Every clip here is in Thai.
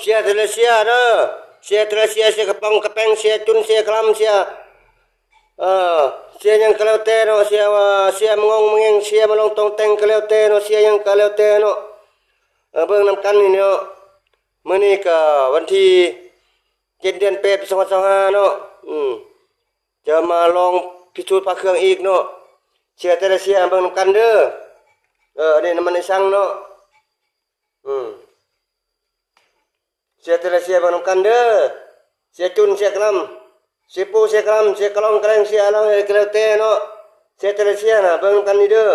เสียเทเลเสียเด้อเสียเทเลเสียเสียกระป๋องกระแป้งเสียจุนเสียคลำเสียเสียยังกะแล้วแต่เนาะเสียว่าเสียมงงมงเสียมาลงตรงแต่งกะแล้วแต่เนาะเสียยังกะแล้วแต่เนาะเบิ่งนำกันนี่เนาะมื้อนี้ก็วันที่7เดือน8ปี2025เนาะจะมาลองพิสูจน์พระเครื่องอีกเนาะเสียแต่ละเสียเบิ่งนำกันเด้ออันนี้น้ำมันในสั่งเนาะเสียแต่ละเสียเบิ่งนำกันเด้อเสียจุนเสียกลำเสียปูเสียกลำเสียกลองกระแรงเสียแล้วกะแล้วแต่เนาะเสียแต่ละเสียน่ะเบิ่งนำกันนี่เด้อ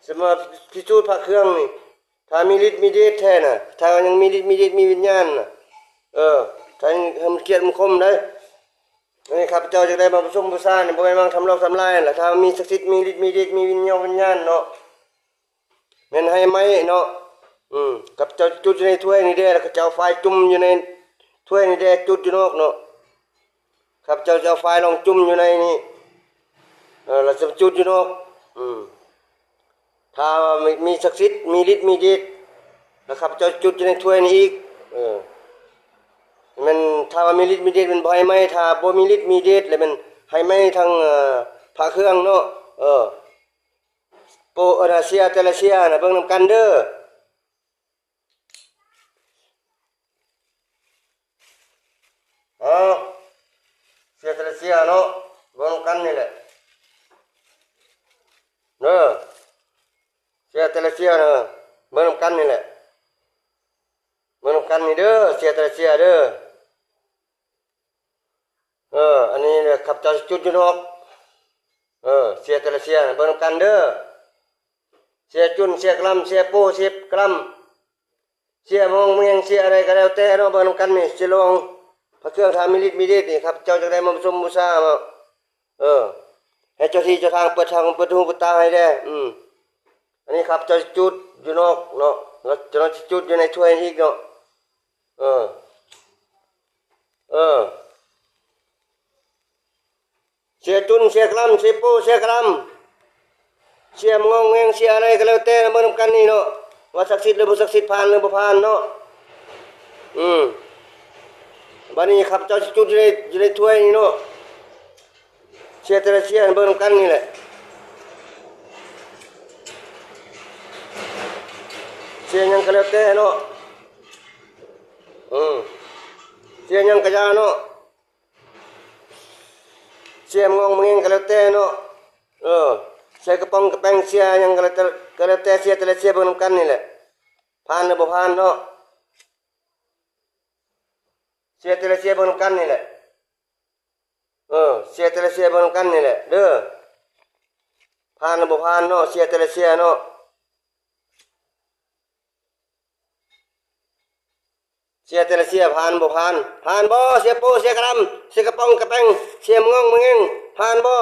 สำหรับพิสูจน์พระเครื่องนี่ถ้ามีฤทธิ์มีเดชแท้น่ะถ้ายังมีฤทธิ์มีเดชมีวิญญาณน่ะถ้ามันเกียรติมันคมได้นี่ครับเจ้าจะได้มาประชุมบูชาเนี่ยบ่แม่นมาทำลอกทำลายล่ะถ้ามีศักดิ์สิทธิ์มีฤทธิ์มีเดชมีวิญญาณเนาะแม่นให้ไหมเนาะกับเจ้าจุดอยู่ในถ้วยนี่เด้แล้วก็เจ้าไฟจุ่มอยู่ในถ้วยนี่เด้จุดอยู่นอกเนาะครับเจ้าจะเอาไฟลองจุ่มอยู่ในนี่แล้วจะจุดอยู่นอกถ้ามีศักดิ์สิทธิ์มีฤทธิ์มีเดชนะครับเจ้าจุดอยู่ในถ้วยนี้อีกมันถ้าว่ามีฤทธิ์มีเดชมันบ่ให้ไหมถ้าบ่มีฤทธิ์มีเดชแล้วมันให้ไหมทางพระเครื่องเนาะโปราเซียแต่ละเซียน่ะเบิ่งนำกันเด้อเสียแต่ละเซียเนาะเบิ่งนำกันนี่แหละเสียแต่ละเสียเนาะเบิ่งนำกันนี่แหละเบิ่งนำกันนี่เด้อเสียแต่ละเสียเด้ออันนี้เนี่ยขับเจ้าจุดอยู่นอกเสียแต่ละเสียเบิ่งนำกันเด้อเสียจุนเสียกลำเสียปูเสียกลำเสียมองเมียงเสียอะไรก็แล้วแต่เนาะเบิ่งนำกันนี่สิลองพระเครื่องทามีฤทธิ์มีเดชนี่ครับเจ้าจะได้มาประชุมบูชามาให้เจ้าที่เจ้าทางเปิดทางเปิดหูเปิดตาให้ได้อันนี้ครับจะจุดอยู่นอกเนาะแล้วจะจุดอยู่ในถ้วยอีกเนาะเสียจุนเสียกลำเสียปูเสียกลำเสียมงงเงงเสียอะไรก็แล้วแต่เมื่อนำกันนี่เนาะว่าศักดิ์สิทธิ์หรือบ่ศักดิ์สิทธิ์ผ่านหรือบ่ผ่านเนาะบัดนี้ครับเจ้าจุดอยู่ในถ้วยนี่เนาะเสียแต่ละเสียเมื่อนำกันนี่แหละเสียยังก็แล้วแต่เนาะเสียยังก็ยาเนาะเสียมงงเงก็แล้วแต่เนาะใส่กระป๋องกระแป้งเสียยังก็แล้วแต่เสียแต่ละเสียเบิ่งนำกันนี่แหละผ่านหรือบ่ผ่านเนาะเสียแต่ละเสียเบิ่งนำกันนี่แหละเสียแต่ละเสียเบิ่งนำกันนี่แหละเด้อผ่านหรือบ่ผ่านเนาะเสียแต่ละเสียเนาะเสียแต่ละเสียผ่านบ่ผ่านบ่เสียปูเสียกระลำเสียกระป๋องกระแป้งเสียมงงมึงเองผ่านบ่